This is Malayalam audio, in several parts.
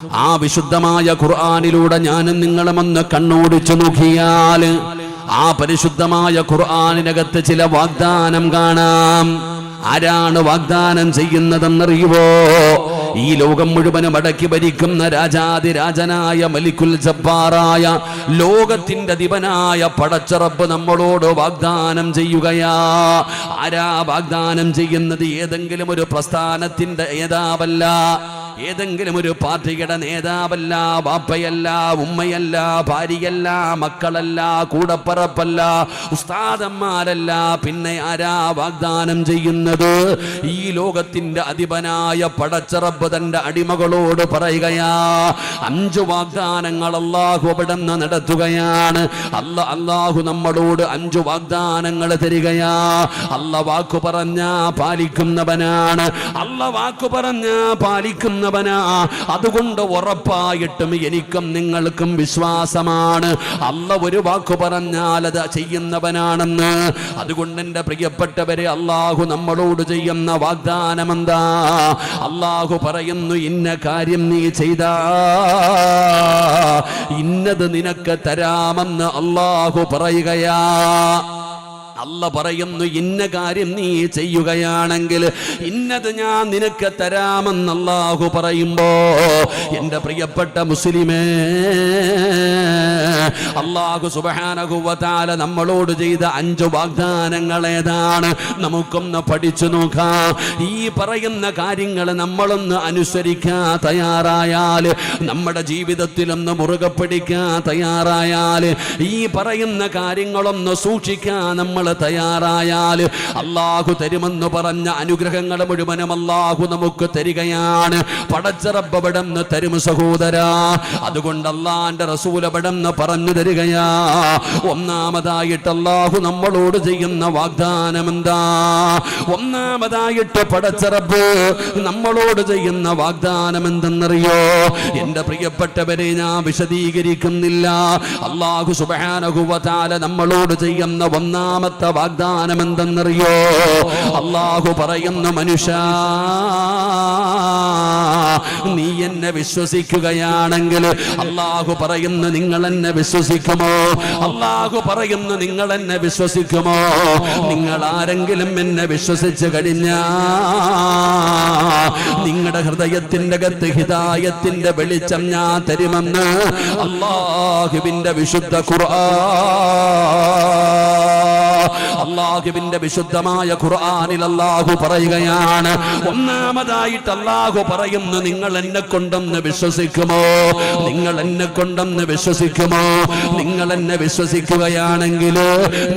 ആ വിശുദ്ധമായ ഖുർആനിലൂടെ ഞാനും നിങ്ങളും ഒന്ന് കണ്ണോടിച്ചു നോക്കിയാൽ ആ പരിശുദ്ധമായ ഖുർആനിനകത്ത് ചില വാഗ്ദാനം കാണാം. ആരാണ് വാഗ്ദാനം ചെയ്യുന്നതെന്നറിയുവോ? ഈ ലോകം മുഴുവനും അടക്കി ഭരിക്കുന്ന രാജാതിരാജനായ മലിക്കുൽ ജബ്ബാറായ ലോകത്തിന്റെ അധിപനായ പടച്ച റബ്ബ് നമ്മളോട് വാഗ്ദാനം ചെയ്യുകയാ. ആരാ വാഗ്ദാനം ചെയ്യുന്നത്? ഏതെങ്കിലും ഒരു പ്രസ്ഥാനത്തിന്റെ നേതാവല്ല, ഏതെങ്കിലും ഒരു പാർട്ടിയുടെ നേതാവല്ല, ബാപ്പയല്ല, ഉമ്മയല്ല, ഭാര്യയല്ല, മക്കളല്ല, കൂടപ്പറപ്പല്ല, ഉസ്താദന്മാരല്ല. പിന്നെ ആരാ വാഗ്ദാനം ചെയ്യുന്നത്? ഈ ലോകത്തിന്റെ അധിപനായ പടച്ച റബ്ബ് തന്റെ അടിമകളോട് പറയുകയാ. 5 വാഗ്ദാനങ്ങൾ അല്ലാഹു അവിടുന്ന് നടത്തുകയാണ്. അല്ലാഹു നമ്മളോട് 5 വാഗ്ദാനങ്ങൾ തരികയാ. അല്ല വാക്കു പറഞ്ഞാ പാലിക്കുന്നവനാണ്. അല്ല വാക്കു പറഞ്ഞാ പാലിക്കുന്ന. അതുകൊണ്ട് ഉറപ്പായിട്ടും എനിക്കും നിങ്ങൾക്കും വിശ്വാസമാണ് അല്ല ഒരു വാക്കു പറഞ്ഞാൽ അത് ചെയ്യുന്നവനാണെന്ന്. അതുകൊണ്ട് എൻ്റെ പ്രിയപ്പെട്ടവരെ, അല്ലാഹു നമ്മളോട് ചെയ്യുന്ന വാഗ്ദാനം എന്താ? അല്ലാഹു പറയുന്നു, ഇന്ന കാര്യം നീ ചെയ്താ ഇന്നത് നിനക്ക് തരാമെന്ന് അല്ലാഹു പറയുകയാ. അല്ല പറയുന്നു, ഇന്ന കാര്യം നീ ചെയ്യുകയാണെങ്കിൽ ഇന്നത് ഞാൻ നിനക്ക് തരാമെന്ന് അല്ലാഹു പറയുമ്പോ, എൻ്റെ പ്രിയപ്പെട്ട മുസ്ലിമേ, അല്ലാഹു സുബ്ഹാനഹു വ തആല നമ്മളോട് ചെയ്ത 5 വാഗ്ദാനങ്ങൾ ഏതാണ്? നമുക്കൊന്ന് പഠിച്ചു നോക്കാം. ഈ പറയുന്ന കാര്യങ്ങൾ നമ്മളൊന്ന് അനുസരിക്കാൻ തയ്യാറായാൽ, നമ്മുടെ ജീവിതത്തിലൊന്ന് മുറുകെ പിടിക്കാൻ തയ്യാറായാൽ, ഈ പറയുന്ന കാര്യങ്ങളൊന്ന് സൂക്ഷിക്കാൻ നമ്മൾ തയ്യാറായാൽ അല്ലാഹു തരുമെന്ന് പറഞ്ഞ അനുഗ്രഹങ്ങൾ മുഴുവനും അല്ലാഹു നമുക്ക് തരികയാണ്. പടച്ച റബ്ബ് അവിടുന്ന് തരും സഹോദരാ. അതുകൊണ്ട് അല്ലാഹുവിന്റെ റസൂൽ അവിടുന്ന് പറഞ്ഞു തരികയാ. ഒന്നാമതായിട്ട് അല്ലാഹു നമ്മളോട് ചെയ്യുന്ന വാഗ്ദാനം എന്താ? ഒന്നാമതായിട്ട് പടച്ച റബ്ബ് നമ്മളോട് ചെയ്യുന്ന വാഗ്ദാനം എന്തെന്നറിയോ? എൻ്റെ പ്രിയപ്പെട്ടവരെ, ഞാൻ വിശദീകരിക്കുന്നില്ല. അല്ലാഹു സുബ്ഹാനഹു വ തആല നമ്മളോട് ചെയ്യുന്ന ഒന്നാമത്തെ വാഗ്ദാനം എന്തെന്നറിയോ? അല്ലാഹു പറയുന്നു, മനുഷ്യ, നീ എന്നെ വിശ്വസിക്കുകയാണെങ്കിൽ, അല്ലാഹു പറയുന്നു, നിങ്ങൾ എന്നെ വിശ്വസിക്കുമോ? അല്ലാഹു പറയുന്നു, നിങ്ങൾ എന്നെ വിശ്വസിക്കുമോ? നിങ്ങൾ ആരെങ്കിലും എന്നെ വിശ്വസിച്ചു കഴിഞ്ഞാ നിങ്ങളുടെ ഹൃദയത്തിന്റെ അകത്ത് ഹിദായത്തിന്റെ വെളിച്ചം ഞാൻ തരുമെന്ന് അല്ലാഹുവിന്റെ വിശുദ്ധ അല്ലാഹുവിന്റെ വിശുദ്ധമായ ഖുർആനിൽ അല്ലാഹു പറയുകയാണ്. ഒന്നാമതായിട്ട് അല്ലാഹു പറയുന്നു, നിങ്ങൾ എന്നെ കൊണ്ടെന്ന് വിശ്വസിക്കുമോ? നിങ്ങൾ എന്നെ കൊണ്ടെന്ന് വിശ്വസിക്കുമോ? നിങ്ങൾ എന്നെ വിശ്വസിക്കുകയാണെങ്കിൽ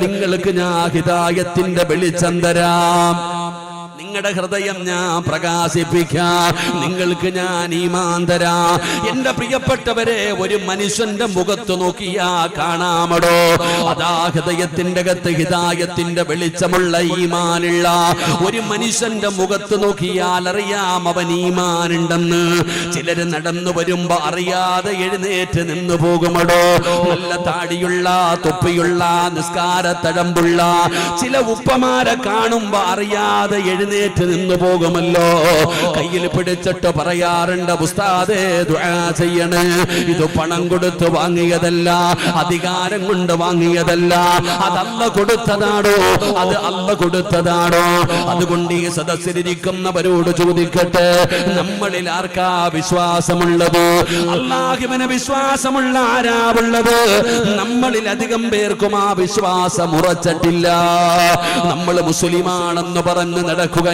നിങ്ങൾക്ക് ഞാൻ ഹിദായത്തിന്റെ വെളിച്ചം തരാം. നിങ്ങളുടെ ഹൃദയം ഞാൻ പ്രകാശിപ്പിക്കാം. നിങ്ങൾക്ക് ഞാൻ ഈമാൻ തരാം. എന്റെ പ്രിയപ്പെട്ടവരെ, ഒരു മനുഷ്യന്റെ മുഖത്ത് നോക്കിയാ കാണാമടോ, അതാ ഹൃദയത്തിന്റെ അകത്ത് ഹിദായത്തിന്റെ വെളിച്ചമുള്ള ഈമാനുള്ള ഒരു മനുഷ്യന്റെ മുഖത്ത് നോക്കിയാൽ അറിയാം അവൻ ഈമാനുണ്ടെന്ന്. ചിലര് നടന്നു വരുമ്പോ അറിയാതെ എഴുന്നേറ്റ് നിന്നു പോകുമടോ. നല്ല താടിയുള്ള, തൊപ്പിയുള്ള, നിസ്കാര തഴമ്പുള്ള ചില ഉപ്പമാരെ കാണുമ്പോ അറിയാതെ എഴുന്നേറ്റ് നിന്നു പോകുമല്ലോ. കയ്യിൽ പിടിച്ചിട്ട് പറയാറുണ്ട്, ഉസ്താദേ ദുആ ചെയ്യണേ. ഇത് പണം കൊടുത്ത് വാങ്ങിയതല്ല, അധികാരം കൊണ്ട് വാങ്ങിയതല്ല, അത് അല്ലാഹു കൊടുത്തതാണോ? അത് അല്ലാഹു കൊടുത്തതാണോ? അതുകൊണ്ട് ഈ സദസ്സിലിരിക്കുന്നവരോട് ചോദിക്കട്ടെ, നമ്മളിൽ ആർക്കാ വിശ്വാസമുള്ളത്? അല്ലാഹുവിനെ വിശ്വാസമുള്ള ആരാ ഉള്ളത്? നമ്മളിൽ അധികം പേർക്കും ആ വിശ്വാസം ഉറച്ചിട്ടില്ല. നമ്മൾ മുസ്ലിമാണെന്ന് പറഞ്ഞ് നടക്കുകയാണ്.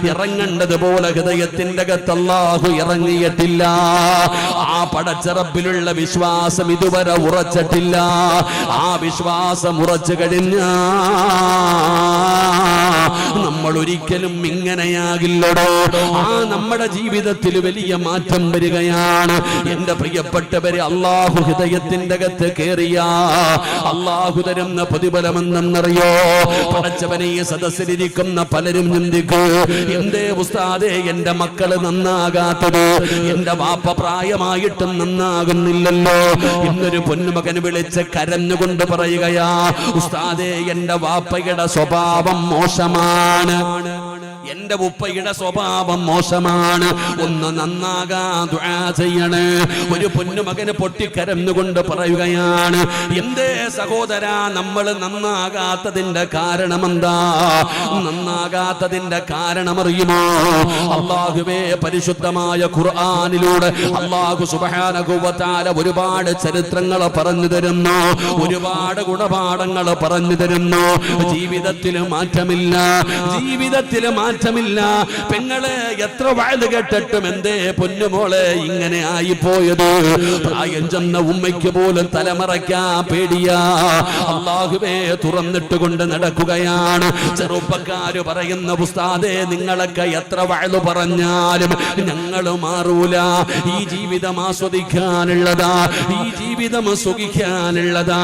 ഇറങ്ങേണ്ടതുപോലെ ഹൃദയത്തിന്റെ അകത്ത് അല്ലാഹു ഇറങ്ങിയിട്ടില്ല. ആ പടച്ച റബ്ബിലുള്ള വിശ്വാസം ഇതുവരെ ഉറച്ചിട്ടില്ല. ആ വിശ്വാസം ഉറച്ചു കഴിഞ്ഞാ നമ്മൾ ഒരിക്കലും ഇങ്ങനെയാകില്ലടോ. ആ നമ്മുടെ ജീവിതത്തിൽ വലിയ മാറ്റം വരികയാണ്. എന്റെ പ്രിയപ്പെട്ടവരെ, അല്ലാഹു ഹൃദയത്തിന്റെ അകത്ത് കേറിയ അല്ലാഹു തരുന്ന പ്രതിഫലമെന്നറിയോ? പടച്ചവനെ, ഈ സദസ്സിലിരിക്കുന്ന പലരും ചിന്തിക്കൂ, എന്തേ ഉസ്താദേ എന്റെ മക്കള് നന്നാകാത്തത്? എന്റെ വാപ്പ പ്രായമായിട്ടും നന്നാകുന്നില്ലല്ലോ. ഇന്നൊരു പൊന്നുമകൻ വിളിച്ച് കരഞ്ഞുകൊണ്ട് പറയുകയാ, ഉസ്താദേ എന്റെ വാപ്പയുടെ സ്വഭാവം മോശമാണ്. എന്റെ ഉപ്പയുടെ സ്വഭാവം മോശമാണ്, ഒന്ന് നന്നാകാൻ ദുആ ചെയ്യണേ. ഒരു പൊന്നുമകന് പൊട്ടിക്കരന്നുകൊണ്ട് പറയുകയാണ്, എന്തേ സഹോദരാ നമ്മൾ നന്നാകാത്തതിന്റെ കാരണം എന്താ? നന്നാകാത്തതിന്റെ കാരണം അറിയുമോ? അല്ലാഹുവേ, പരിശുദ്ധമായ ഖുർആനിലൂടെ അല്ലാഹു സുബ്ഹാനഹു വ തആല ഒരുപാട് ചരിത്രങ്ങൾ പറഞ്ഞു തരുന്നു, ഒരുപാട് ഗുണപാഠങ്ങൾ പറഞ്ഞു തരുന്നു. ജീവിതത്തിൽ മാറ്റമില്ല, ജീവിതത്തിൽ മാറ്റമില്ല. പെങ്ങളെ എത്ര വയല് കേട്ടിട്ടും എന്തേ പൊന്നുമോളെ ഇങ്ങനെ ആയിപ്പോയത്? പ്രായം ചെന്ന ഉമ്മയ്ക്ക് പോലും തലമറയ്ക്കാൻ പേടിയാ. അല്ലാഹുവേ, തുറന്നിട്ട് കൊണ്ട് നടക്കുകയാണ്. ചെറുപ്പക്കാര് പറയുന്ന ഉസ്താദേ, നിങ്ങളൊക്കെ എത്ര വയല് പറഞ്ഞാലും ഞങ്ങൾ മാറൂല. ഈ ജീവിതം ആസ്വദിക്കാനുള്ളതാ, ഈ ജീവിതം സുഖിക്കാനുള്ളതാ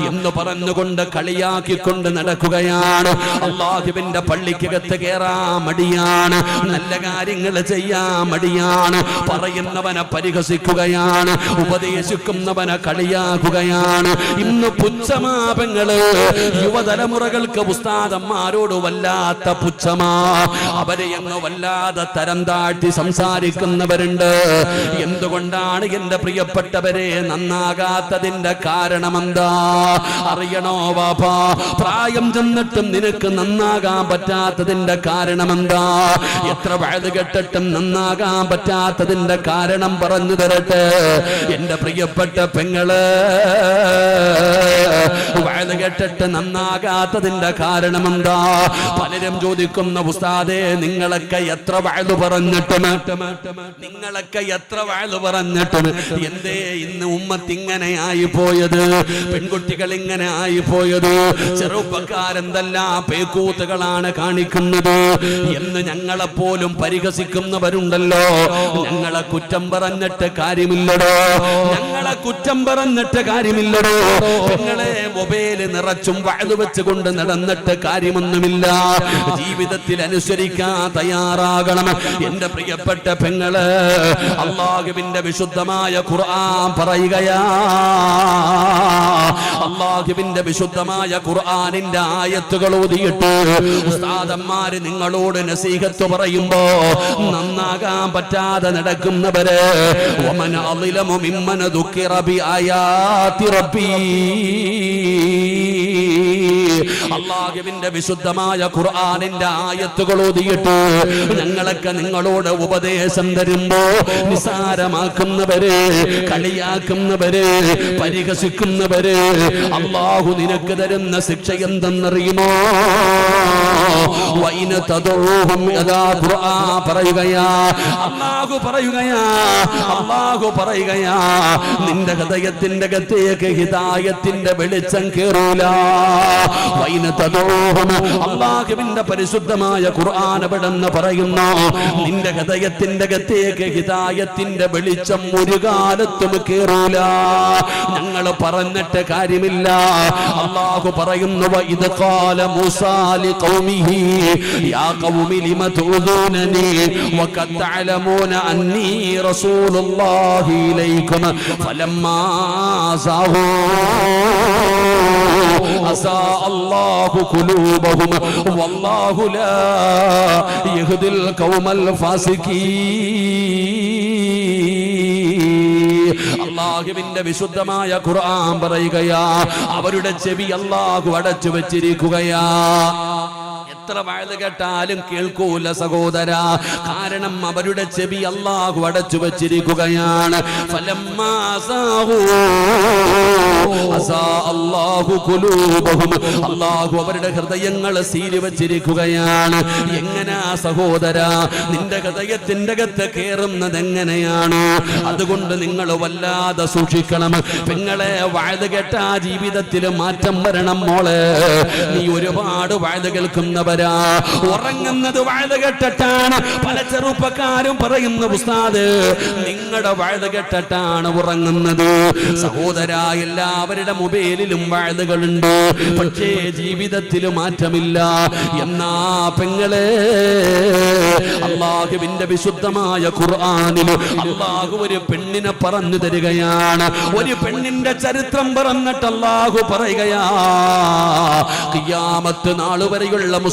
എന്ന് പറഞ്ഞുകൊണ്ട് കളിയാക്കിക്കൊണ്ട് നടക്കുകയാണ്. അല്ലാഹുവിന്റെ പള്ളിക്കകത്ത് കേറാൻ മടിയാണ്, നല്ല കാര്യങ്ങൾ ചെയ്യാൻ മടിയാണ്. പറയുന്നവനെ പരിഹസിക്കുകയാണ്, ഉപദേശിക്കുന്നവനെ കളിയാക്കുകയാണ്. ഇന്ന് പുച്ഛമാപങ്ങള് യുവതലമുറകൾക്ക് ഉസ്താദന്മാരോട് വല്ലാത്ത പുച്ഛമാ. അവരെ അങ്ങ് വല്ലാതെ തരം താഴ്ത്തി സംസാരിക്കുന്നവരുണ്ട്. എന്തുകൊണ്ടാണ് എന്റെ പ്രിയപ്പെട്ടവരെ നന്നാകാത്തതിന്റെ കാരണമെന്താ അറിയണോ ബാപ്പാ? പ്രായം ചെന്നിട്ടും നിനക്ക് നന്നാകാൻ പറ്റാത്തതിന്റെ കാരണമെന്താ? എത്ര വയല് കെട്ടിട്ടും നന്നാകാൻ പറ്റാത്തതിന്റെ കാരണം പറഞ്ഞു തരട്ടെ എന്റെ പ്രിയപ്പെട്ട പെങ്ങള്. വയല് കെട്ടിട്ട് നന്നാകാത്തതിന്റെ കാരണമെന്താ? പലരും ചോദിക്കുന്ന ഉസ്താദേ, നിങ്ങളൊക്കെ എത്ര വയല് പറഞ്ഞിട്ടും, നിങ്ങളൊക്കെ എത്ര വയല് പറഞ്ഞിട്ടും എന്തേ ഇന്ന് ഉമ്മത്ത് ഇങ്ങനെ ആയി പോയത്? പെൺകുട്ടികൾ ഇങ്ങനെ ആയി പോയത്? ചെറുപ്പക്കാരെന്തെല്ലാം പേക്കൂത്തുകളാണ് കാണിക്കുന്നത് എന്ന് ഞങ്ങളെപ്പോലും പരിഹസിക്കുന്നവരുണ്ടല്ലോ. ഞങ്ങളെ കുറ്റം പറഞ്ഞിട്ട് കാര്യമില്ലടോ, ഞങ്ങളെ കുറ്റം പറഞ്ഞിട്ട് കാര്യമില്ലടോ. നിങ്ങളെ മൊബൈല് നിറച്ചും വഅദ് വെച്ചുകൊണ്ട് നടന്നിട്ട് കാര്യമൊന്നുമില്ല. ജീവിതത്തിൽ അനുസരിക്കാൻ തയ്യാറാകണം എന്റെ പ്രിയപ്പെട്ട പെങ്ങള്. അല്ലാഹുവിന്റെ വിശുദ്ധമായ ഖുർആൻ പറയുകയാ, അല്ലാഹുവിന്റെ വിശുദ്ധമായ ഖുർആനിന്റെ ആയത്തുകൾ ഓതിയിട്ട് ഉസ്താദന്മാര് നിങ്ങളോട് നസീഹത്ത് പറയുമ്പോ നന്നാകാൻ പറ്റാതെ നടക്കുന്നവര്, വമൻ അളിലമു മിമ്മൻ ദുക്കിറ ബിആയാതി റബ്ബി, അല്ലാഹുവിന്റെ വിശുദ്ധമായ ഖുർആനിന്റെ ആയത്തുകൾ ഓതിയിട്ട് ഞങ്ങളൊക്കെ നിങ്ങളോട് ഉപദേശം തരുമ്പോ നിസാരമാക്കുന്നവര്, കളിയാക്കുന്നവര്, പരിഹസിക്കുന്നവര്, അല്ലാഹു നിനക്ക് തരുന്ന ശിക്ഷ എന്തെന്നറിയുമോ? വൈന തദഊഹും യദാ ഖുർആൻ പറയുകയാ, അല്ലാഹു പറയുകയാ, അല്ലാഹു പറയുകയാ, നിന്റെ ഹൃദയത്തിന്റെ അകത്തേക്ക് ഹിദായത്തിന്റെ വെളിച്ചം കേറൂല. വൈന തദഊഹും, അല്ലാഹുവിന്റെ പരിശുദ്ധമായ ഖുർആൻ എവിടെന്ന് പറയുന്നു, നിന്റെ ഹൃദയത്തിന്റെ അകത്തേക്ക് ഹിദായത്തിന്റെ വെളിച്ചം ഒരു കാലത്തും കേറൂല. ഞങ്ങൾ പറഞ്ഞിട്ട് കാര്യമില്ല. അല്ലാഹു പറയുന്നു, വഇദ ഖാല മൂസാ ലിഖൗമിഹി യാ ഖൗമി ലിമ തുദൂനനി വഖദ് തഅലമൂന അന്നീ റസൂലുള്ളാഹി ഇലൈക്കും ഫലമ്മാ സാഹൂ അസാ അല്ലാഹു ഖുലൂബഹും വല്ലാഹു ലാ യഹ്ദിൽ ഖൗമൽ ഫാസിഖീൻ. അല്ലാഹുവിന്റെ വിശുദ്ധമായ ഖുർആൻ പറയുകയാ, അവരുടെ ചെവി അല്ലാഹു അടച്ചു വെച്ചിരിക്കുകയാ. എത്ര വഅദ് കേട്ടാലും കേൾക്കൂല സഹോദര. കാരണം അവരുടെ ചെവി അല്ലാഹു അടച്ചു വെച്ചിരിക്കുകയാണ്. ഫലമ്മാ സാഹൂ അസാ അല്ലാഹു ഖുലൂബഹും, അല്ലാഹു അവരുടെ ഹൃദയങ്ങൾ സീരി വെച്ചിരിക്കുകയാണ്. എങ്ങനാ സഹോദര നിന്റെ ഹൃദയത്തിന്റെ അകത്ത് കേറുന്നത് എങ്ങനെയാണ്? അതുകൊണ്ട് നിങ്ങൾ വല്ലാതെ സൂക്ഷിക്കണം പെങ്ങളെ. വഅദ് കേട്ടാ ജീവിതത്തിൽ മാറ്റം വരണം മോളെ. നീ ഒരുപാട് വഅദ് കേൾക്കുന്നവരാ, ഉറങ്ങുന്നത് വഅദ് കേട്ടിട്ടാണ്. പല ചെറുപ്പക്കാരും പറയുന്ന ഉസ്താദ് നിങ്ങളുടെ വഅദ് കേട്ടിട്ടാണ് ഉറങ്ങുന്നത്. സഹോദര, എല്ലാവരുടെ മൊബൈലിലും വഅദുകളുണ്ട്, പക്ഷേ ജീവിതത്തിൽ മാറ്റമില്ല. എന്നാ പെങ്ങളെ, അല്ലാഹുവിന്റെ വിശുദ്ധമായ ഖുർആനിൽ അല്ലാഹു ഒരു പെണ്ണിനെ പറഞ്ഞു തരികയാണ്. ഒരു പെണ്ണിന്റെ ചരിത്രം പറഞ്ഞിട്ട് അല്ലാഹു പറയുകയാ, ഖിയാമത്ത് നാൾ വരെയുള്ള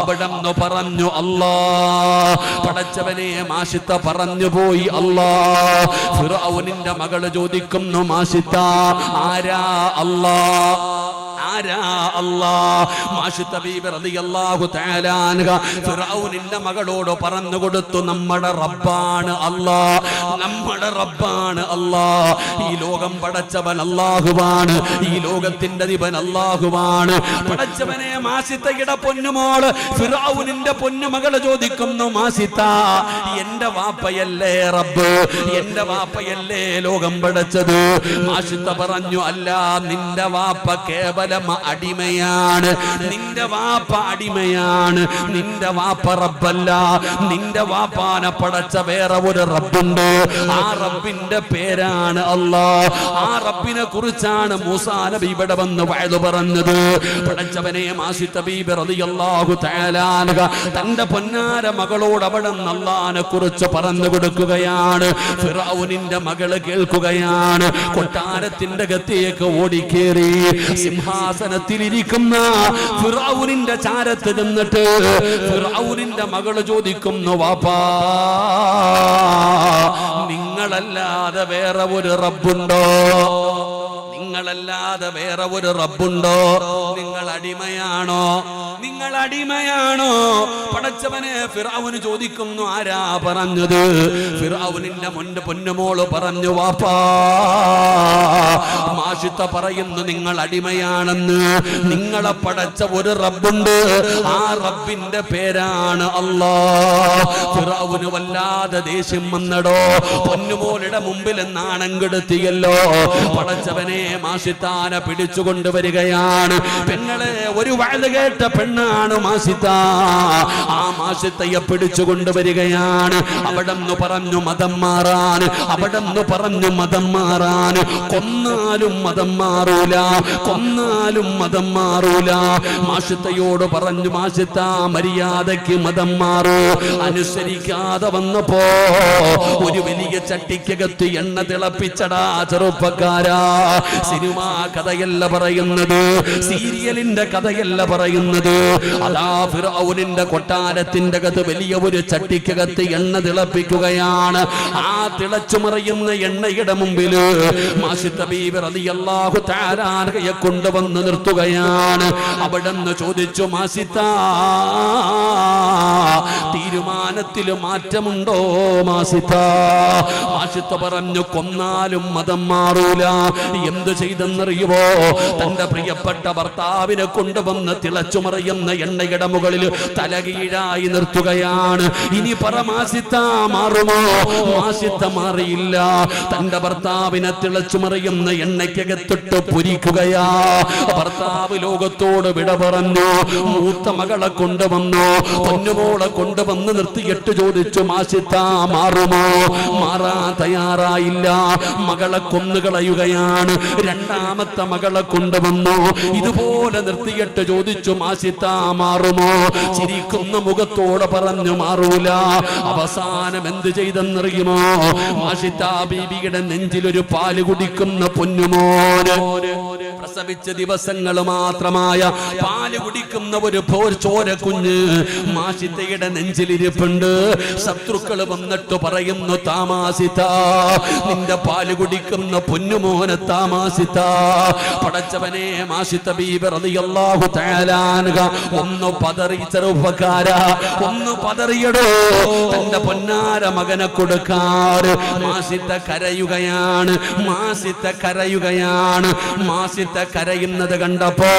അവിടെന്ന് പറഞ്ഞു അല്ലാ. പടച്ചവനെ മാഷിത്ത പറഞ്ഞു പോയി അല്ലാ. ഫിർഔനിന്റെ മകള് ചോദിക്കുന്നു മാഷിത്ത ആരാ അല്ലാ, ആരാ അല്ലാ? മാഷിത്ത ബീബി റളിയല്ലാഹു തആല അൻഹ ഫിർഔനിന്റെ മകളോട് പറഞ്ഞു കൊടുത്തു, നമ്മുടെ റബ്ബാണ് അല്ലാ, നമ്മുടെ റബ്ബാണ് അല്ലാ. ഈ ലോകം പടച്ചവൻ അല്ലാഹുവാണ്, ഈ ലോകത്തിന്റെ അധിപൻ അല്ലാഹുവാണ്. പടച്ചവനെ മാഷിത്തയുടെ പൊന്നുമോള് ഫിർഔനിന്റെ പൊന്നുമകള് ചോദിക്കുന്നു മാഷിത്ത എന്റെ വാപ്പയല്ലേ റബ്ബ്, എന്റെ വാപ്പയല്ലേ ലോകം പടച്ചത്? മാഷിത്ത പറഞ്ഞു അല്ല, നിന്റെ വാപ്പ കേവലം അടിമയാണ്, നിന്റെ വാപ്പ അടിമയാണ്, നിന്റെ വാപ്പ റബ്ബല്ല. നിന്റെ വാപ്പാനെ പടച്ച വേറെ ഒരു റബ്ബുണ്ട്, ആ റബ്ബിന്റെ പേരാണ് അല്ലാഹ്. ആ റബ്ബിനെ കുറിച്ചാണ് മൂസാ നബി ഇവിടെ വന്ന് വഅദ് പറഞ്ഞത്. പടച്ചവനെ മാഷിത്ത ബീബി റളിയല്ലാഹു തആല അൻഹ തന്റെ പൊന്നാര മകളോട് അവിടെ അല്ലാഹനെ കുറിച്ച് പറഞ്ഞു കൊടുക്കുകയാണ്. ഫിർഔനിന്റെ മകള് കേൾക്കുകയാണ്. കൊട്ടാരത്തിന്റെ അകത്തേക്ക് ഓടിക്കേറി സിംഹാസനത്തിലിരിക്കുന്ന ഫിർഔനിന്റെ ചാരത്ത് നിന്നിട്ട് ഫിർഔനിന്റെ മകള് ചോദിക്കുന്നു, വാപ്പാ നിങ്ങളല്ലാതെ വേറെ ഒരു റബ്ബുണ്ടോ? നിങ്ങളല്ലാതെ വേറെ ഒരു റബ്ബുണ്ടോ? നിങ്ങൾ അടിമയാണോ? നിങ്ങൾ അടിമയാണോ? പടച്ചവനെ ഫിർഔൻ ചോദിക്കുന്നു, ആരാ പറഞ്ഞത്? ഫിർഔനിന്റെ പൊന്നുമോള് പറഞ്ഞു, വാപ്പാ മാഷിത്ത പറയുന്നു നിങ്ങൾ അടിമയാണെന്ന്. നിങ്ങളെ പടച്ച ഒരു റബ്ബുണ്ട്, ആ റബ്ബിന്റെ പേരാണ് അല്ലാഹ്. ഫിർഔന് വല്ലാതെ ദേഷ്യം വന്നടോ. പൊന്നുമോളുടെ മുമ്പിൽ നാണം കെടുത്തിയല്ലോ. പടച്ചവനെ മാഷിത്താനെ പിടിച്ചു കൊണ്ടുവരികയാണ്. പെങ്ങളെ ഒരു വഅദ് കേട്ട പെണ്ണാണ് മാഷിത്ത. ആ മാഷിത്തയെ പിടിച്ചു കൊണ്ടുവരികയാണ്. അവിടെന്ന് പറഞ്ഞു മതം മാറാൻ, അവിടെന്ന് പറഞ്ഞു മതം മാറാൻ. കൊന്നാലും മതം മാറൂല, കൊന്നാലും മതം മാറൂല. മാഷിത്തയോട് പറഞ്ഞു, മാഷിത്ത മര്യാദയ്ക്ക് മതം മാറൂ. അനുസരിക്കാതെ വന്നപ്പോ ഒരു വലിയ ചട്ടിക്കകത്ത് എണ്ണ തിളപ്പിച്ചടാ ചെറുപ്പക്കാരാ. സിനിമാ കഥയല്ല പറയുന്നത്, സീരിയലിന്റെ കഥയല്ല പറയുന്നത്. അതാ ഫിർഔനിന്റെ കൊട്ടാരത്തിന്റെ അകത്ത് വലിയ ഒരു ചട്ടിക്കകത്ത് എണ്ണ തിളപ്പിക്കുകയാണ്. ആ തിളച്ചുമറിയുന്ന എണ്ണയുടെ മുമ്പിൽ മാഷിത്ത ബീബി റളിയല്ലാഹു തആല അൻഹയെ കൊണ്ടുവന്ന് നിർത്തുകയാണ്. അവിടെന്ന് ചോദിച്ചു, മാഷിത്ത തീരുമാനത്തിൽ മാറ്റമുണ്ടോ മാഷിത്ത? മാഷിത്ത പറഞ്ഞു, കൊന്നാലും മതം മാറൂല. എന്ത് ചെയ്തെന്നറിയുമോ? തന്റെ പ്രിയപ്പെട്ട ഭർത്താവിനെ കൊണ്ടുവന്ന് തിളച്ചുമറിയുന്ന എണ്ണയുടെ മുകളിൽ തലകീഴായി നിർത്തുകയാണ്. ഇനി പറ മാഷിത്ത മാറുമോ? മാഷിത്ത മാറിയില്ല. തന്റെ ഭർത്താവിനെ തിളച്ചുമറിയുന്ന എണ്ണയ്ക്കകത്തിട്ട് പൊരിക്കുകയാ. ഭർത്താവ് ലോകത്തോട് വിട പറഞ്ഞു. മൂത്ത മകളെ കൊണ്ടുവന്നു, പൊന്നുമോളെ കൊണ്ടുവന്ന് നിർത്തിയിട്ട് ചോദിച്ചു, മാഷിത്ത മാറുമോ? മാറാൻ തയ്യാറായില്ല. മകളെ കൊന്നുകളയുകയാണ്. രണ്ടാമത്തെ മകളെ കൊണ്ടുവന്നു. ഇതുപോലെ നിർത്തിയിട്ട് ചോദിച്ചു, മാഷിത്ത മാറുമോ? ചിരിക്കുന്ന മുഖത്തോടെ പറഞ്ഞു, മാറൂല. അവസാനം എന്ത് ചെയ്തെന്നറിയുമോ? മാഷിത്ത ബീബിയുടെ നെഞ്ചിലൊരു പാല് കുടിക്കുന്ന പൊന്നുമോന്, പ്രസവിച്ച ദിവസങ്ങൾ മാത്രമായ പാല് കുടിക്കുന്ന ഒരു ചോര കുഞ്ഞ് മാഷിത്തയുടെ നെഞ്ചിലിരിപ്പുണ്ട്. ശത്രുക്കൾ വന്നിട്ട് പറയുന്നു, താമാസിത്ത നിന്റെ പാല് കുടിക്കുന്ന പൊന്നുമോനെ താമാസിത്ത. പടച്ചവനെ മാഷിത്ത ബീബി റളിയല്ലാഹു തആല അൻഹ ഒന്ന് പതറി. ചെറുപ്പക്കാരാ ഒന്ന് പതറിയടോ. തന്റെ പൊന്നാര മകനെ കൊടുക്കാറ് മാഷിത്ത കരയുകയാണ്. മാഷിത്ത കരയുകയാണ്. മാഷിത്ത കരയുന്നത് കണ്ടപ്പോ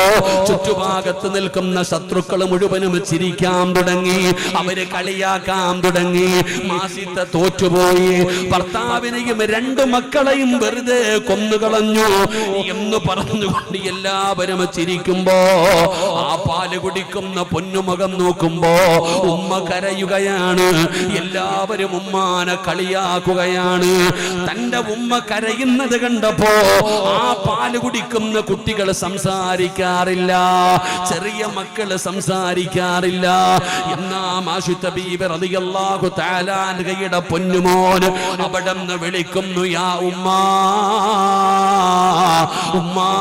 ചുറ്റുഭാഗത്ത് നിൽക്കുന്ന ശത്രുക്കൾ മുഴുവനും ചിരിക്കാൻ തുടങ്ങി. അവര് കളിയാക്കാൻ തുടങ്ങി. മാഷിത്ത തോറ്റുപോയി. ഭർത്താവിനെയും രണ്ടു മക്കളെയും വെറുതെ കൊന്നുകളഞ്ഞു എന്ന് പറഞ്ഞുകൊണ്ട് എല്ലാവരും ചിരിക്കുമ്പോ ആ പാല് കുടിക്കുന്ന പൊന്നുമുഖം നോക്കുമ്പോ ഉമ്മ കരയുകയാണ്. എല്ലാവരും ഉമ്മാനെ കളിയാക്കുകയാണ്. തന്റെ ഉമ്മ കരയുന്നത് കണ്ടപ്പോ ആ പാല് കുടിക്കുന്ന കുട്ടികൾ സംസാരിക്കാറില്ല, ചെറിയ മക്കള് സംസാരിക്കാറില്ല. എന്നാ മാഷിത്ത ബീബി റളിയല്ലാഹു തആല അൻഹയുടെ പൊന്നുമോൻ അവിടെന്ന് വിളിക്കുന്നു, യാ ഉമ്മാ ഉമ്മാ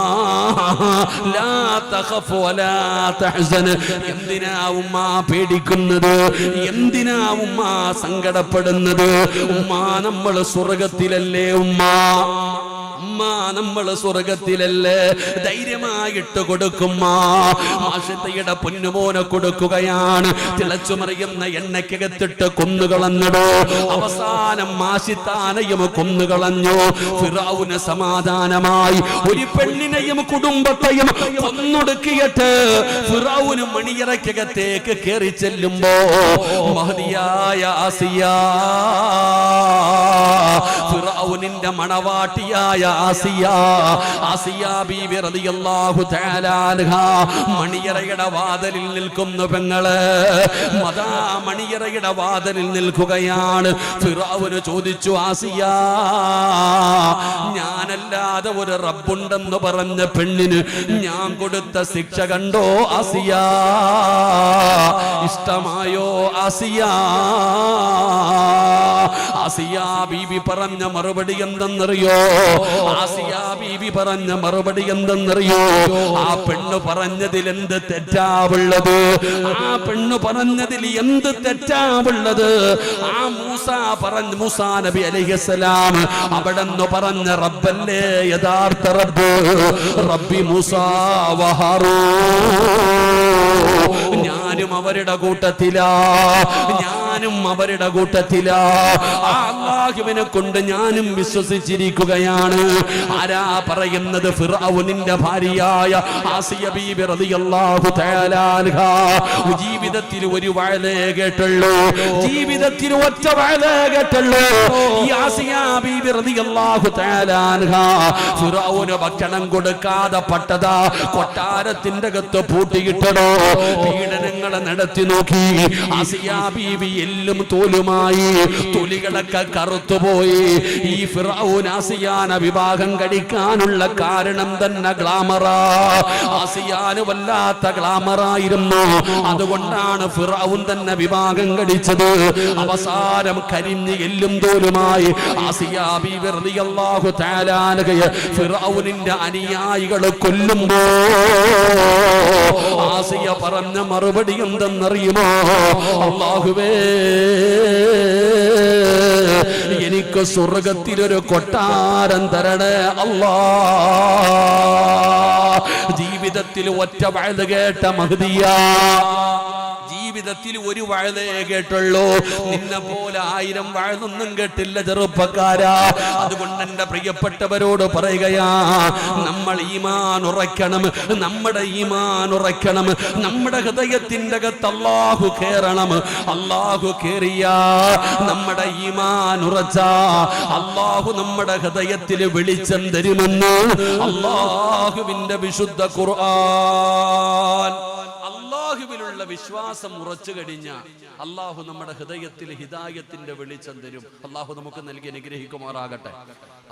ലാ തഖഫ് വലാ തഹ്സൻ. എന്തിനാ ഉമ്മ പേടിക്കുന്നത്? എന്തിനാ ഉമ്മ സങ്കടപ്പെടുന്നത്? ഉമ്മ നമ്മൾ സ്വർഗത്തിലല്ലേ? ഉമ്മ നമ്മൾ സ്വർഗത്തിലല്ലേ? ധൈര്യമായിട്ട് കൊടുക്കുമ്മ. മാഷിത്തയുടെ പൊന്നുമോനെ കൊടുക്കുകയാണ്. തിളച്ചുമറിയുന്ന എണ്ണയ്ക്കകത്തിട്ട് കൊന്നുകളഞ്ഞടോ. അവസാനം മാഷിത്താനെയും കൊന്നുകളഞ്ഞു. ഫിറഔന് സമാധാനമായി. ഒരു പെണ്ണിനെയും കുടുംബത്തെയും കൊന്നൊടുക്കിയിട്ട് ഫിറഔന് മണിയറയ്ക്കകത്തേക്ക് കയറി ചെല്ലുമ്പോ മഹദിയായ ആസിയ, ഫിറഔനിന്റെ മണവാട്ടിയായ ആസിയ ബീബി റളിയല്ലാഹു തആല അൻഹ മണിയറയുടെ വാതിലിൽ നിൽക്കുന്നു. പെങ്ങള് മദാ മണിയറയുടെ വാതിലിൽ നിൽക്കുകയാണ്. ഫിറഔന് ചോദിച്ചു, ആസിയ, ഞാനല്ലാതെ ഒരു റബ്ബുണ്ടെന്ന് പറഞ്ഞ പെണ്ണിന് ഞാൻ കൊടുത്ത ശിക്ഷ കണ്ടോ ആസിയ? ഇഷ്ടമായോ ആസിയ? ആസിയ ബീബി പറഞ്ഞ മറുപടി എന്തെന്നറിയോ? ആസിയ ബീബി പറഞ്ഞ മറുപടി എന്തെന്നറിയോ? ആ പെണ്ണ് പറഞ്ഞതിൽ എന്ത് തെറ്റാവുള്ളത്? ആ പെണ്ണ് പറഞ്ഞതിൽ എന്ത് തെറ്റാവുള്ളത്? ആ മൂസാ നബി അലൈഹിസ്സലാം അവിടെന്ന് പറഞ്ഞ റബ്ബല്ലേ യഥാർത്ഥ റബ്ബ്. റബ്ബി മൂസാ വ ഹാറൂൻ. ഞാനും അവരുടെ കൂട്ടത്തിലാ, ഞാനും അവരുടെ കൂട്ടത്തിലാ. ആ അല്ലാഹുവിനെ കൊണ്ട് ഞാനും വിശ്വസിച്ചിരിക്കുകയാണ്. ആരാ പറയുന്നത്? ഫിർഔനിന്റെ ഭാര്യയായ ആസിയ ബീബി റളിയല്ലാഹു തആല അൻഹ. ജീവിതത്തിൽ ഒരു വഅലേ കേട്ടുള്ളൂ, ജീവിതത്തിൽ ഒറ്റ വഅലേ കേട്ടുള്ളൂ. ഈ ആസിയ ബീബി റളിയല്ലാഹു തആല അൻഹ ഫിർഔന് ഭക്ഷണം കൊടുക്കാതെ പട്ടതാ കൊട്ടാരത്തിന്റെ അകത്ത് പൂട്ടിയിട്ടടോ. പീഡനങ്ങൾ നടത്തി നോക്കി. ആസിയ ബീബി എല്ലും തോലുമായി, തൊലികളൊക്കെ കറുത്തുപോയി. ഈ ഫിർഔൻ ആസിയാനെ വിവാഹം കഴിക്കാനുള്ള കാരണം തന്നെ ഗ്ലാമറാ. ആസിയാന് വല്ലാത്ത ഗ്ലാമറായിരുന്നു. അതുകൊണ്ടാണ് ഫിർഔൻ തന്നെ വിവാഹം കഴിച്ചത്. അവസാനം കരിഞ്ഞ് എല്ലും തോലുമായി ആസിയ ബീബി റളിയല്ലാഹു തആല അൻഹയെ ഫിർഔനിന്റെ അനുയായികൾ കൊല്ലുമ്പോ ആസിയ പറഞ്ഞ മറുപടി എന്തെന്നറിയുമോ? അല്ലാഹുവേ, എനിക്ക് സ്വർഗത്തിലൊരു കൊട്ടാരം തരണേ അല്ലാ. ജീവിതത്തിൽ ഒറ്റ വഅദ് കേട്ട മഹ്ദിയ, ജീവിതത്തിൽ ഒരു വഅദേ കേട്ടുള്ളൂ. നിന്നെ പോലെ 1000 വഅദൊന്നും കേട്ടില്ല ചെറുപ്പക്കാരാ. അതുകൊണ്ട് എന്റെ പ്രിയപ്പെട്ടവരോട് പറയുകയാ, നമ്മൾ ഈമാൻ ഉറക്കണം, നമ്മുടെ ഈമാൻ ഉറക്കണം. നമ്മുടെ ഹൃദയത്തിന്റെ അകത്ത് അല്ലാഹു കേറണം. അല്ലാഹു കേറിയാ, നമ്മുടെ ഈമാൻ ഉറച്ചാ, അല്ലാഹു നമ്മുടെ ഹൃദയത്തിൽ വെളിച്ചം തരുമെന്ന് അല്ലാഹുവിന്റെ വിശുദ്ധ ഖുർആൻ. അല്ലാഹുവിലുള്ള വിശ്വാസം ഉറച്ചു കഴിഞ്ഞ അല്ലാഹു നമ്മുടെ ഹൃദയത്തിൽ ഹിദായത്തിന്റെ വെളിച്ചം തരും. അല്ലാഹു നമുക്ക് നൽകി അനുഗ്രഹിക്കുമാറാകട്ടെ.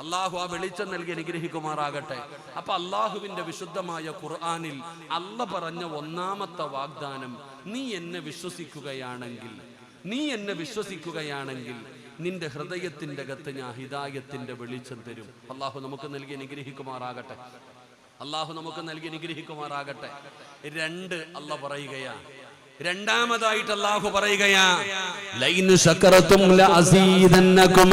അല്ലാഹു ആ വെളിച്ചം നൽകി അനുഗ്രഹിക്കുമാറാകട്ടെ. അപ്പൊ അല്ലാഹുവിന്റെ വിശുദ്ധമായ ഖുർആനിൽ അല്ലാഹു പറഞ്ഞ ഒന്നാമത്തെ വാഗ്ദാനം, നീ എന്നെ വിശ്വസിക്കുകയാണെങ്കിൽ, നീ എന്നെ വിശ്വസിക്കുകയാണെങ്കിൽ നിന്റെ ഹൃദയത്തിന്റെ അകത്ത് ഞാൻ ഹിദായത്തിന്റെ വെളിച്ചം തരും. അല്ലാഹു നമുക്ക് നൽകി അനുഗ്രഹിക്കുമാറാകട്ടെ. അല്ലാഹു നമുക്ക് നൽകി അനുഗ്രഹിക്കുമാറാകട്ടെ. 2 അല്ലാഹു പറയുകയാ. രണ്ടാമതായിട്ട് അല്ലാഹു പറയുകയാ, ലൈൻ ശകറതും ലഅസീദന്നകും.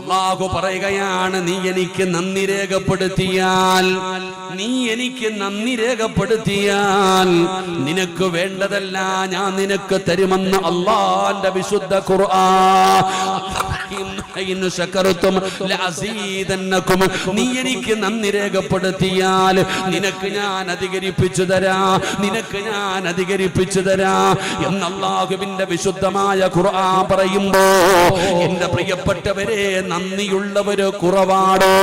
അല്ലാഹു പറയുകയാണ്, നീ എനിക്ക് നന്ദി രേഖപ്പെടുത്തിയാൽ, നീ എനിക്ക് നന്ദി രേഖപ്പെടുത്തിയാൽ നിനക്ക് വേണ്ടതെല്ലാം ഞാൻ നിനക്ക് തരുമെന്ന് അല്ലാഹുവിന്റെ വിശുദ്ധ ഖുർആൻ. നീ എനിക്ക് നന്ദി രേഖപ്പെടുത്തിയാൽ നിനക്ക് ഞാൻ അധികരിപ്പിച്ചു തരാം, നിനക്ക് ഞാൻ അധികരിപ്പിച്ചു തരാം എന്ന് അല്ലാഹുവിന്റെ വിശുദ്ധമായ ഖുർആൻ പറയുമ്പോ, എന്റെ പ്രിയപ്പെട്ടവരെ, നന്ദിയുള്ളവര് കുറവാണോ?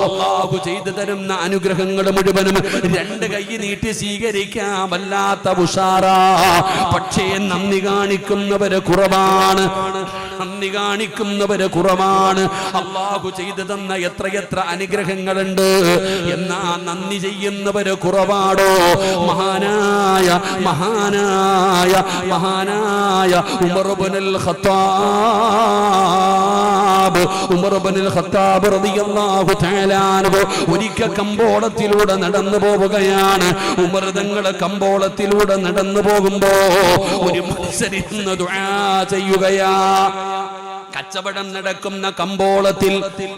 അല്ലാഹു ചെയ്തു തരുന്ന അനുഗ്രഹങ്ങൾ മുഴുവനും രണ്ട് കൈ നീട്ടി സ്വീകരിക്കാൻ വല്ലാത്ത ഉഷാറാ. പക്ഷേ നന്ദി കാണിക്കുന്നവര് കുറവാണ്, നന്ദി കാണിക്കുന്നവര് കുറവാണ്. അല്ലാഹു ചെയ്തു തന്ന എത്രയെത്ര അനുഗ്രഹങ്ങളുണ്ട്, എന്നാ നന്ദി ചെയ്യുന്നവര് കുറവാടോ. മഹാനായ മഹാനായ മഹാനായ ഉമർ ഇബ്നുൽ ഖത്താബ്, ഉമർ ഇബ്നുൽ ഖത്താബ് റളിയല്ലാഹു തആല അൻഹു ഒരിക്കൽ കമ്പോളത്തിലൂടെ നടന്നു പോവുകയാണ്. ഉമർ തങ്ങളെ കമ്പോളത്തിലൂടെ നടന്നു പോകുമ്പോ ഒരു മനുഷ്യനിരുന്ന് ദുആ ചെയ്യുകയാ. കച്ചവടം നടക്കുന്ന കമ്പോളത്തിൽ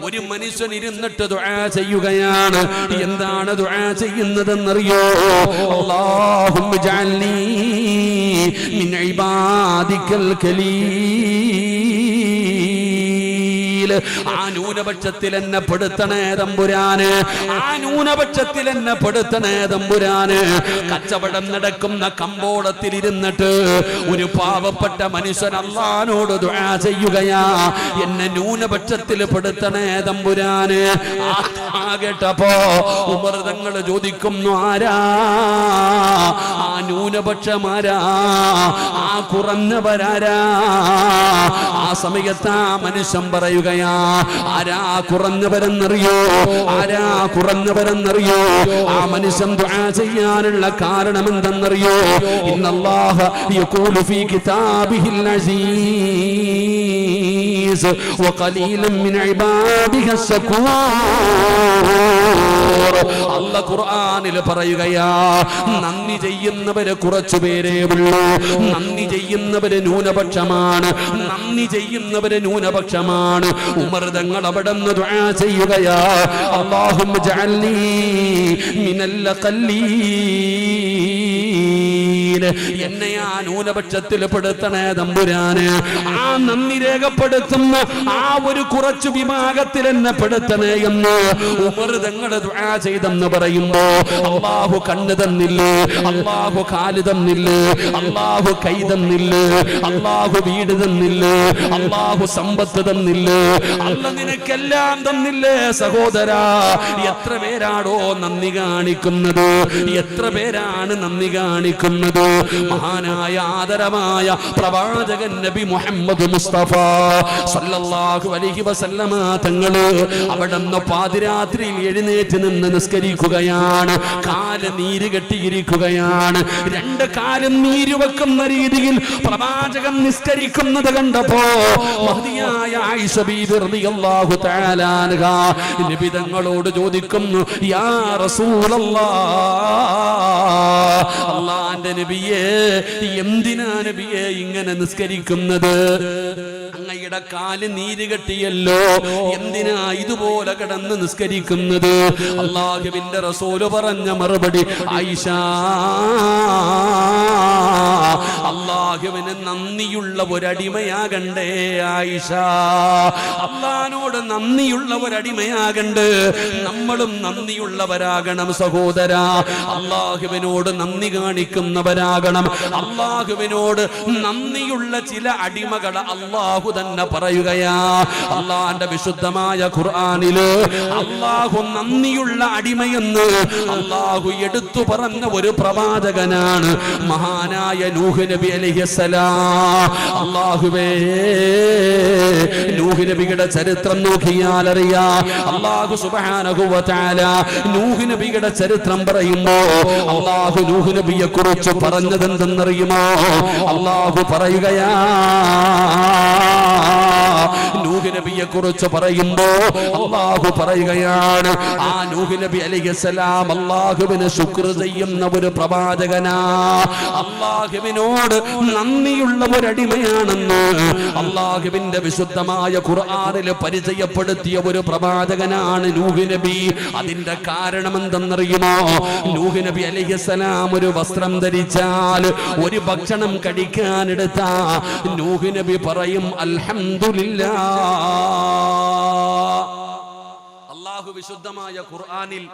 ഒരു മനുഷ്യൻ ഇരുന്നിട്ട് ദുആ ചെയ്യുകയാണ്. എന്താണ് ദുആ ചെയ്യുന്നതെന്നറിയോ? അല്ലാഹുമ്മ ജഅൽനീ മിൻ ഇബാദിക്കൽ ഖലീൽ. ആ ന്യൂനപക്ഷത്തിൽ എന്നെ പെടുത്തണേ തമ്പുരാന്, ആ ന്യൂനപക്ഷത്തിൽ എന്നെ പെടുത്തണേ തമ്പുരാന്. കച്ചവടം നടക്കുന്ന കമ്പോളത്തിൽ ഇരുന്നിട്ട് ഒരു പാവപ്പെട്ട മനുഷ്യൻ അല്ലാഹുവോട് ദുആ ചെയ്യുകയാ, എന്നെ ന്യൂനപക്ഷത്തിൽ പെടുത്തണേ തമ്പുരാന്. ആ കേട്ടപ്പോ ഉമർ തങ്ങൾ ചോദിക്കുന്നു, ആരാ ആ ന്യൂനപക്ഷമാരാ, ആ കുറഞ്ഞവരാരാ? ആ സമയത്ത് ആ മനുഷ്യൻ പറയുകയാ, ആരാ കുറഞ്ഞവരെന്നറിയോ? ആരാ കുറഞ്ഞവരെന്നറിയോ? ആ മനുഷ്യൻ ദുആ ചെയ്യാനുള്ള കാരണം എന്തെന്നറിയോ? ഇന്നല്ലാഹ യഖൂലു ഫീ കിതാബിഹിൽ അസീസ് വഖലീലൻ മിൻ ഇബാദിഹി അശ്ശകൂർ. അല്ലാഹു ഖുർആനിൽ പറയുകയാ, നന്ദി ചെയ്യുന്നവര് കുറച്ചുപേരേ ഉള്ളൂ, നന്ദി ചെയ്യുന്നവര് ന്യൂനപക്ഷമാണ്, നന്ദി ചെയ്യുന്നവര് ന്യൂനപക്ഷമാണ്. ഉമർ തങ്ങൾ അവിടെ നിന്ന് ദുആ ചെയ്യുകയാ, അല്ലാഹുമ്മ ജഅൽനീ മിനൽ ഖലീൽ, എന്നെ ആ ന്യൂനപക്ഷത്തിൽ പെടുത്തണേ തമ്പുരാന്. ആ നന്ദി രേഖപ്പെടുത്തുന്ന ആ ഒരു കുറച്ചു വിഭാഗത്തിൽ എന്നെ പെടുത്തണേ എന്ന് ഉമർ തങ്ങൾ ദുആ ചെയ്തെന്ന് പറയുമ്പോ അല്ലാഹു കണ്ണ് തന്നില്ലേ, അല്ലാഹു കാല് തന്നില്ലേ, അല്ലാഹു കൈ തന്നില്ലേ, അല്ലാഹു വീട് തന്നില്ലേ, അല്ലാഹു സമ്പത്ത് തന്നില്ലേ, അല്ല നിനക്കെല്ലാം തന്നില്ലേ സഹോദരാ? എത്ര പേരാണോ നന്ദി കാണിക്കുന്നത്? എത്ര പേരാണ് നന്ദി കാണിക്കുന്നത്? മഹാനായ ആദരമായ പ്രവാചകൻ നബി മുഹമ്മദ് മുസ്തഫ സല്ലല്ലാഹു അലൈഹി വസല്ലമ തങ്ങള് അവിടുന്ന് പാതിരാത്രിയിൽ എഴുന്നേറ്റ് നിന്ന് നിസ്കരിക്കുകയാണ്. കാല് നീര് കെട്ടിയിരിക്കുകയാണ്. രണ്ട് കാലും നീര് വെക്കുന്ന രീതിയിൽ പ്രവാചകൻ നിസ്കരിക്കുന്നത് കണ്ടപ്പോ മഹദിയായ ആയിഷ ബീബി റളിയല്ലാഹു തആല അൻഹ നബി തങ്ങളോട് ചോദിക്കുന്നു, യാ റസൂലല്ലാഹ്, അല്ലാഹുവിന്റെ നബിയേ, എന്തിനാ നബിയേ ഇങ്ങനെ നിസ്കരിക്കുന്നത്? അങ്ങയുടെ കാല് നീര് കെട്ടിയല്ലോ, എന്തിനാ ഇതുപോലെ കിടന്ന് നിസ്കരിക്കുന്നത്? അല്ലാഹുവിന്റെ റസൂല് പറഞ്ഞ മറുപടി, ആയിഷ, അല്ലാഹുവിന് നന്ദിയുള്ള ഒരടിമയാകണ്ടേ ആയിഷ, അല്ലാഹുവിനോട് നന്ദിയുള്ള ഒരടിമയാകണ്ട്. നമ്മളും നന്ദിയുള്ളവരാകണം സഹോദരാ. അല്ലാഹുവിനോട് നന്ദി കാണിക്കുന്നവരാകണം. അല്ലാഹുവിനോട് നന്ദിയുള്ള ചില അടിമകളെ അല്ലാഹു തന്നെ പറയുകയാ. അല്ലാഹുവിന്റെ വിശുദ്ധമായ ഖുർആനില് അല്ലാഹു നന്ദിയുള്ള അടിമയെന്ന് അല്ലാഹു എടുത്തു പറഞ്ഞ ഒരു പ്രവാചകനാണ് മഹാനായ നൂഹ് നബി അലൈഹിസ്സലാം. അല്ലാഹുവേ, നൂഹ് നബിയുടെ ചരിത്രം നോക്കിയാൽ അറിയാം. അല്ലാഹു സുബ്ഹാനഹു വ തആല നൂഹ് നബിയുടെ ചരിത്രം പറയുമ്പോ അല്ലാഹു നൂഹ് നബിയെ കുറിച്ച് പറഞ്ഞത് എന്തെന്നറിയുമോ? അല്ലാഹു പറയുകയാ, നൂഹ് നബിയെ കുറിച്ച് പറയുമ്പോ അല്ലാഹു പറയുകയാണ്, ആ നൂഹ് നബി അലൈഹിസ്സലാം അല്ലാഹുവിനെ ശുക്ർ ചെയ്യുന്ന ഒരു പ്രവാചകനാ, അല്ലാഹുവിനോട് നന്ദിയുള്ള ഒരു അടിമയാണെന്ന് അല്ലാഹുവിന്റെ വിശുദ്ധമായ ഖുർആനിൽ പരിചയപ്പെടുത്തിയ ഒരു പ്രവാചകനാണ് നൂഹ് നബി. അതിന്റെ കാരണം എന്തെന്നറിയുമോ? നൂഹ് നബി അലൈഹിസ്സലാം ഒരു വസ്ത്രം ധരിച്ചാൽ, ഒരു ഭക്ഷണം കഴിക്കാനെടുത്ത നൂഹ് നബി പറയും അൽഹംദുലില്ലാഹ്. അല്ലാഹു വിശുദ്ധമായ ഖുർആനിൽ